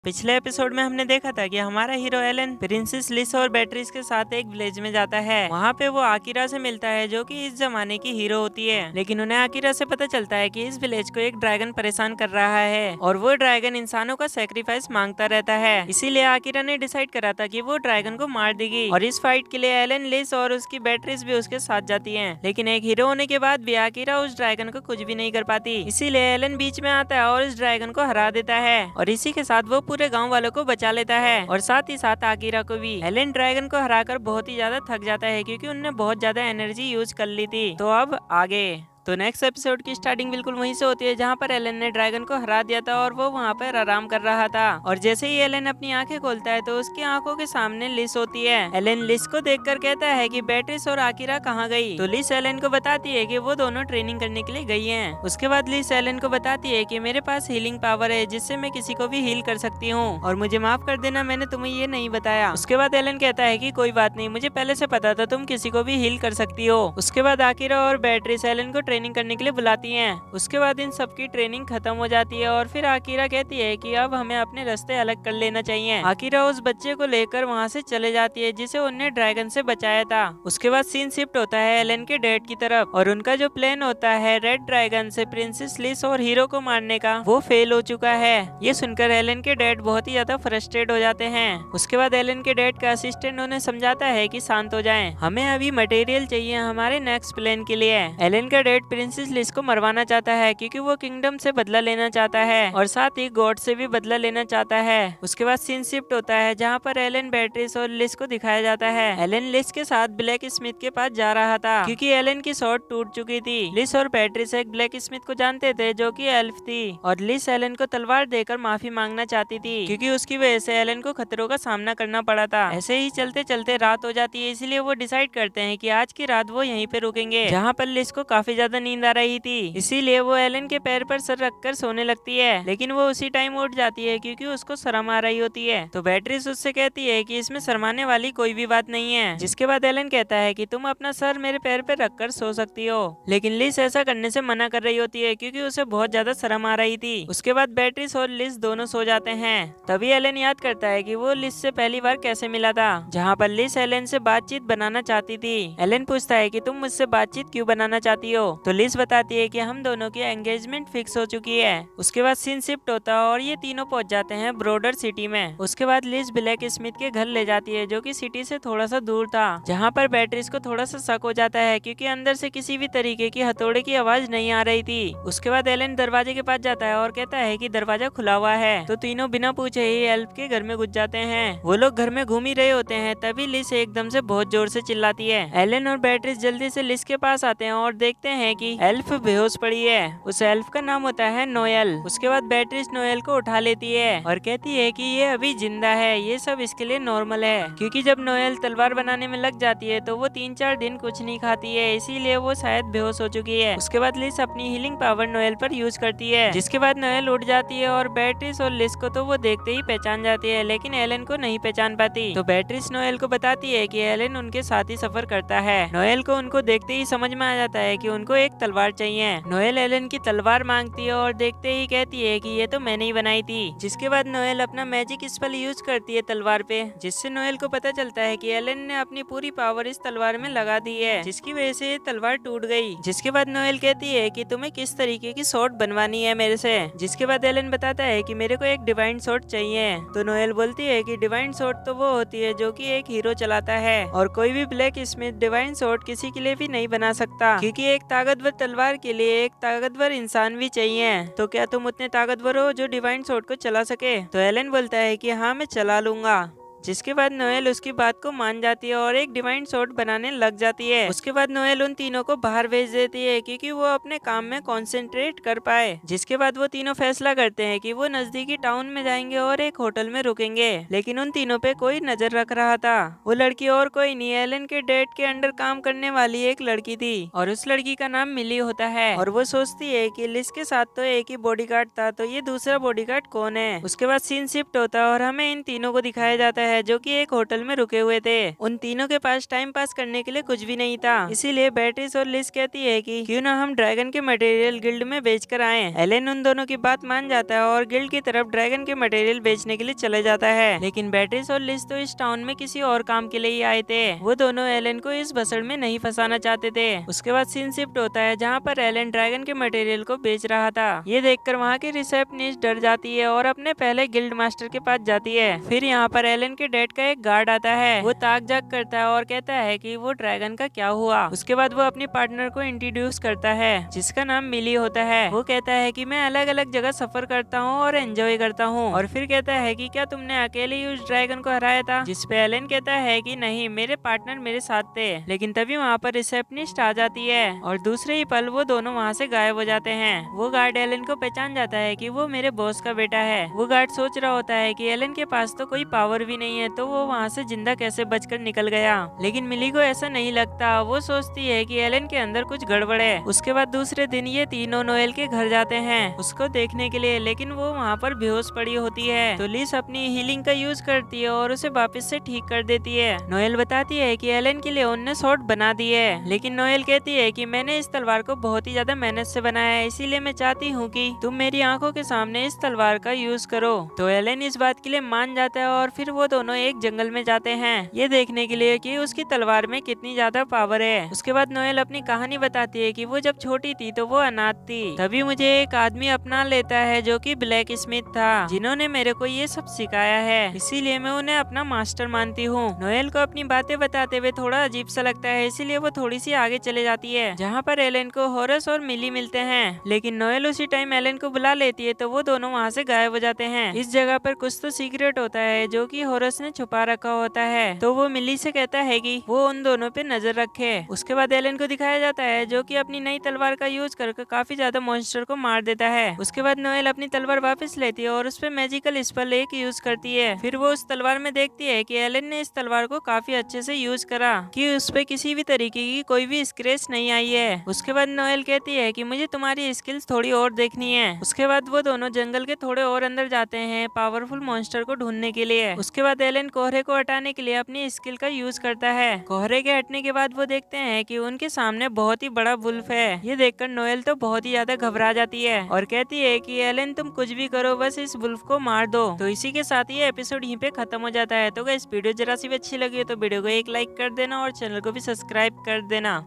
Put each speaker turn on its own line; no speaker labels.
पिछले एपिसोड में हमने देखा था कि हमारा हीरो एलन प्रिंसेस लिस और बेट्रिस के साथ एक विलेज में जाता है। वहाँ पे वो आकिरा से मिलता है जो कि इस जमाने की हीरो होती है, लेकिन उन्हें आकिरा से पता चलता है कि इस विलेज को एक ड्रैगन परेशान कर रहा है और वो ड्रैगन इंसानों का सेक्रीफाइस मांगता रहता है। इसीलिए आकिरा ने डिसाइड करा था कि वो ड्रैगन को मार देगी और इस फाइट के लिए एलन, लिस और उसकी बेट्रिस भी उसके साथ जाती है। लेकिन एक हीरो होने के बाद भी आकिरा उस ड्रैगन को कुछ भी नहीं कर पाती। इसीलिए एलन बीच में आता है और इस ड्रैगन को हरा देता है और इसी के साथ वो पूरे गांव वालों को बचा लेता है और साथ ही साथ आकिरा को भी। एलन ड्रैगन को हराकर बहुत ही ज्यादा थक जाता है क्योंकि उन्होंने बहुत ज्यादा एनर्जी यूज कर ली थी। तो अब आगे तो नेक्स्ट एपिसोड की स्टार्टिंग बिल्कुल वहीं से होती है जहाँ पर एलन ने ड्रैगन को हरा दिया था और वो वहाँ पर आराम कर रहा था। और जैसे ही एलन अपनी आंखें खोलता है तो उसकी आंखों के सामने लिस होती है। एलन लिस को देखकर कहता है कि बेट्रिस और आकिरा कहाँ गई। तो लिस एलन को बताती है कि वो दोनों ट्रेनिंग करने के लिए गई हैं। उसके बाद लिस एलन को बताती है कि मेरे पास हीलिंग पावर है जिससे मैं किसी को भी हील कर सकती हूँ और मुझे माफ कर देना, मैंने तुम्हें ये नहीं बताया। उसके बाद एलन कहता है कि कोई बात नहीं, मुझे पहले से पता था तुम किसी को भी हील कर सकती हो। उसके बाद आकिरा और बेट्रिस एलन को ट्रेनिंग करने के लिए बुलाती हैं। उसके बाद इन सबकी ट्रेनिंग खत्म हो जाती है और फिर आकिरा कहती है कि अब हमें अपने रास्ते अलग कर लेना चाहिए। आकिरा उस बच्चे को लेकर वहाँ से चले जाती है जिसे उन्हें ड्रैगन से बचाया था। उसके बाद सीन शिफ्ट होता है एलन के डैड की तरफ और उनका जो प्लान होता है रेड ड्रैगन से प्रिंसेस लिस और हीरो को मारने का, वो फेल हो चुका है। ये सुनकर एलन के डैड बहुत ही ज्यादा फ्रस्ट्रेट हो जाते हैं। उसके बाद एलन के डैड का असिस्टेंट उन्हें समझाता है कि शांत हो जाएं, हमें अभी मटेरियल चाहिए हमारे नेक्स्ट प्लान के लिए। एलन का डैड प्रिंसेस लिस को मरवाना चाहता है क्योंकि वो किंगडम से बदला लेना चाहता है और साथ ही गॉड से भी बदला लेना चाहता है। उसके बाद सीन शिफ्ट होता है जहाँ पर एलन, बेट्रिस और लिस को दिखाया जाता है। एलन लिस के साथ ब्लैक स्मिथ के पास जा रहा था क्योंकि एलन की शॉर्ट टूट चुकी थी। लिस और बेट्रिस एक ब्लैक स्मिथ को जानते थे जो कि एल्फ थी और लिस एलन को तलवार देकर माफी मांगना चाहती थी क्योंकि उसकी वजह से एलन को खतरों का सामना करना पड़ा था। ऐसे ही चलते चलते रात हो जाती है, इसलिए वो डिसाइड करते हैं कि आज की रात वो यहीं पे रुकेंगे, जहाँ पर लिस को काफी ज्यादा नींद आ रही थी। इसीलिए वो एलन के पैर पर सर रखकर सोने लगती है, लेकिन वो उसी टाइम उठ जाती है क्योंकि उसको शर्म आ रही होती है। तो बेट्रिस उससे कहती है कि इसमें शर्माने वाली कोई भी बात नहीं है। जिसके बाद एलन कहता है कि तुम अपना सर मेरे पैर पर रखकर सो सकती हो, लेकिन लिस ऐसा करने से मना कर रही होती है क्योंकि उसे बहुत ज्यादा शर्म आ रही थी। उसके बाद बेट्रिस और लिस दोनों सो जाते हैं। तभी एलन याद करता है कि वो लिस से पहली बार कैसे मिला था, जहाँ पर लिस एलन से बातचीत बनाना चाहती थी। एलन पूछता है कि तुम मुझसे बातचीत क्यों बनाना चाहती हो। तो लिस बताती है कि हम दोनों की एंगेजमेंट फिक्स हो चुकी है। उसके बाद सीन शिफ्ट होता है और ये तीनों पहुंच जाते हैं ब्रोडर सिटी में। उसके बाद लिस ब्लैक स्मिथ के घर ले जाती है जो कि सिटी से थोड़ा सा दूर था, जहाँ पर बेट्रिस को थोड़ा सा शक हो जाता है क्योंकि अंदर से किसी भी तरीके की हथौड़े की आवाज नहीं आ रही थी। उसके बाद एलन दरवाजे के पास जाता है और कहता है कि दरवाजा खुला हुआ है। तो तीनों बिना पूछे ही एल्फ के घर में घुस जाते हैं। वो लोग घर में घूम ही रहे होते हैं, तभी लिस एकदम से बहुत जोर से चिल्लाती है। एलन और बेट्रिस जल्दी से लिस के पास आते हैं और देखते हैं कि एल्फ बेहोश पड़ी है। उस एल्फ का नाम होता है नोएल। उसके बाद बेट्रिस नोएल को उठा लेती है और कहती है कि ये अभी जिंदा है, ये सब इसके लिए नॉर्मल है, क्योंकि जब नोएल तलवार बनाने में लग जाती है तो वो 3-4 दिन कुछ नहीं खाती है, इसीलिए वो शायद बेहोश हो चुकी है। उसके बाद लिस अपनी हीलिंग पावर नोएल पर यूज करती है, जिसके बाद नोएल उठ जाती है और बेट्रिस और लिस को तो वो देखते ही पहचान जाती है, लेकिन एलन को नहीं पहचान पाती। तो बेट्रिस नोएल को बताती है कि एलन उनके साथ ही सफर करता है। नोएल को उनको देखते ही समझ में आ जाता है कि उनको एक तलवार चाहिए। नोएल एलन की तलवार मांगती है और देखते ही कहती है कि ये तो मैंने ही बनाई थी। जिसके बाद नोएल अपना मैजिक स्पेल यूज करती है तलवार पे, जिससे नोएल को पता चलता है कि एलन ने अपनी पूरी पावर इस तलवार में लगा दी है, जिसकी वजह से ये तलवार टूट गई। जिसके बाद नोएल कहती है कि तुम्हें किस तरीके की शॉट बनवानी है मेरे से। जिसके बाद एलन बताता है कि मेरे को एक डिवाइन शॉट चाहिए। तो नोएल बोलती है कि डिवाइन शॉट तो वो होती है जो कि एक हीरो चलाता है और कोई भी ब्लैक स्मिथ डिवाइन शॉट किसी के लिए भी नहीं बना सकता, क्योंकि एक ताकतवर तलवार के लिए एक ताकतवर इंसान भी चाहिए। तो क्या तुम उतने ताकतवर हो जो डिवाइन शॉट को चला सके। तो एलन बोलता है कि हाँ, मैं चला लूंगा। जिसके बाद नोएल उसकी बात को मान जाती है और एक डिवाइन शॉट बनाने लग जाती है। उसके बाद नोएल उन तीनों को बाहर भेज देती है क्योंकि वो अपने काम में कंसंट्रेट कर पाए। जिसके बाद वो तीनों फैसला करते हैं कि वो नजदीकी टाउन में जाएंगे और एक होटल में रुकेंगे, लेकिन उन तीनों पे कोई नजर रख रहा था। वो लड़की और कोई नहीं, एलन के डैड के अंडर काम करने वाली एक लड़की थी और उस लड़की का नाम मिली होता है। और वो सोचती है कि लिस के साथ तो एक ही बॉडीगार्ड था, तो ये दूसरा बॉडीगार्ड कौन है। उसके बाद सीन शिफ्ट होता है और हमें इन तीनों को दिखाया जाता है जो कि एक होटल में रुके हुए थे। उन तीनों के पास टाइम पास करने के लिए कुछ भी नहीं था, इसीलिए बेट्रिस और लिस कहती है कि क्यों ना हम ड्रैगन के मटेरियल गिल्ड में बेच कर आए। एलन उन दोनों की बात मान जाता है और गिल्ड की तरफ ड्रैगन के मटेरियल बेचने के लिए चले जाता है। लेकिन बेट्रिस और लिस तो इस टाउन में किसी और काम के लिए ही आए थे। वो दोनों एलन को इस भसड़ में नहीं फंसाना चाहते थे। उसके बाद सीन शिफ्ट होता है जहाँ पर एलन ड्रैगन के मटेरियल को बेच रहा था। ये देखकर वहाँ की रिसेप्शनिस्ट डर जाती है और अपने पहले गिल्ड मास्टर के पास जाती है। फिर यहाँ पर एलन के डैड का एक गार्ड आता है। वो ताक जाक करता है और कहता है कि वो ड्रैगन का क्या हुआ। उसके बाद वो अपनी पार्टनर को इंट्रोड्यूस करता है जिसका नाम मिली होता है। वो कहता है कि मैं अलग अलग जगह सफर करता हूँ और एंजॉय करता हूँ। और फिर कहता है कि क्या तुमने अकेले ही उस ड्रैगन को हराया था, जिस पे एलन कहता है कि नहीं, मेरे पार्टनर मेरे साथ थे। लेकिन तभी वहाँ पर रिसेप्शनिस्ट आ जाती है और दूसरे ही पल वो दोनों वहाँ से गायब हो जाते हैं। वो गार्ड एलन को पहचान जाता है कि वो मेरे बॉस का बेटा है। वो गार्ड सोच रहा होता है कि एलन के पास तो कोई पावर भी नहीं है, तो वो वहाँ से जिंदा कैसे बचकर निकल गया। लेकिन मिली को ऐसा नहीं लगता। वो सोचती है कि एलन के अंदर कुछ गड़बड़ है। उसके बाद दूसरे दिन ये तीनों नोएल के घर जाते हैं उसको देखने के लिए, लेकिन वो वहाँ पर बेहोश पड़ी होती है। तो लिस अपनी हीलिंग का यूज करती है और उसे वापस से ठीक कर देती है। नोएल बताती है कि एलन के लिए उनने शॉर्ट बना दी है, लेकिन नोएल कहती है कि मैंने इस तलवार को बहुत ही ज्यादा मेहनत से बनाया है, इसीलिए मैं चाहती हूँ कि तुम मेरी आंखों के सामने इस तलवार का यूज करो। तो एलन इस बात के लिए मान जाता है और फिर वो दोनों एक जंगल में जाते हैं ये देखने के लिए कि उसकी तलवार में कितनी ज्यादा पावर है। उसके बाद नोएल अपनी कहानी बताती है कि वो जब छोटी थी तो वो अनाथ थी। तभी मुझे एक आदमी अपना लेता है जो कि ब्लैक स्मिथ था, जिन्होंने मेरे को ये सब सिखाया है, इसीलिए मैं उन्हें अपना मास्टर मानती हूँ। नोएल को अपनी बातें बताते हुए थोड़ा अजीब सा लगता है, इसीलिए वो थोड़ी सी आगे चले जाती है जहाँ पर एलन को होरस और मिली मिलते हैं। लेकिन नोएल उसी टाइम एलन को बुला लेती है तो वो दोनों वहाँ से गायब हो जाते हैं। इस जगह पर कुछ तो सीक्रेट होता है जो कि होरस ने छुपा रखा होता है। तो वो मिली से कहता है कि वो उन दोनों पे नजर रखे। उसके बाद एलन को दिखाया जाता है जो कि अपनी नई तलवार का यूज करके काफी ज्यादा मॉन्स्टर को मार देता है। उसके बाद नोएल अपनी तलवार वापस लेती है और उस पर मैजिकल स्पेल एक यूज करती है। फिर वो उस तलवार में देखती है कि एलन ने इस तलवार को काफी अच्छे से यूज करा कि उस पे किसी भी तरीके की कोई भी स्क्रैच नहीं आई है। उसके बाद नोएल कहती है कि मुझे तुम्हारी स्किल्स थोड़ी और देखनी है। उसके बाद वो दोनों जंगल के थोड़े और अंदर जाते हैं पावरफुल मॉन्स्टर को ढूंढने के लिए। उसके बाद एलन कोहरे को हटाने के लिए अपनी स्किल का यूज करता है। कोहरे के हटने के बाद वो देखते हैं कि उनके सामने बहुत ही बड़ा वुल्फ है। ये देखकर नोएल तो बहुत ही ज्यादा घबरा जाती है और कहती है कि एलन तुम कुछ भी करो, बस इस वुल्फ को मार दो। तो इसी के साथ ये एपिसोड यहीं पे खत्म हो जाता है। तो गाइस वीडियो जरा सी भी अच्छी लगी तो वीडियो को एक लाइक कर देना और चैनल को भी सब्सक्राइब कर देना।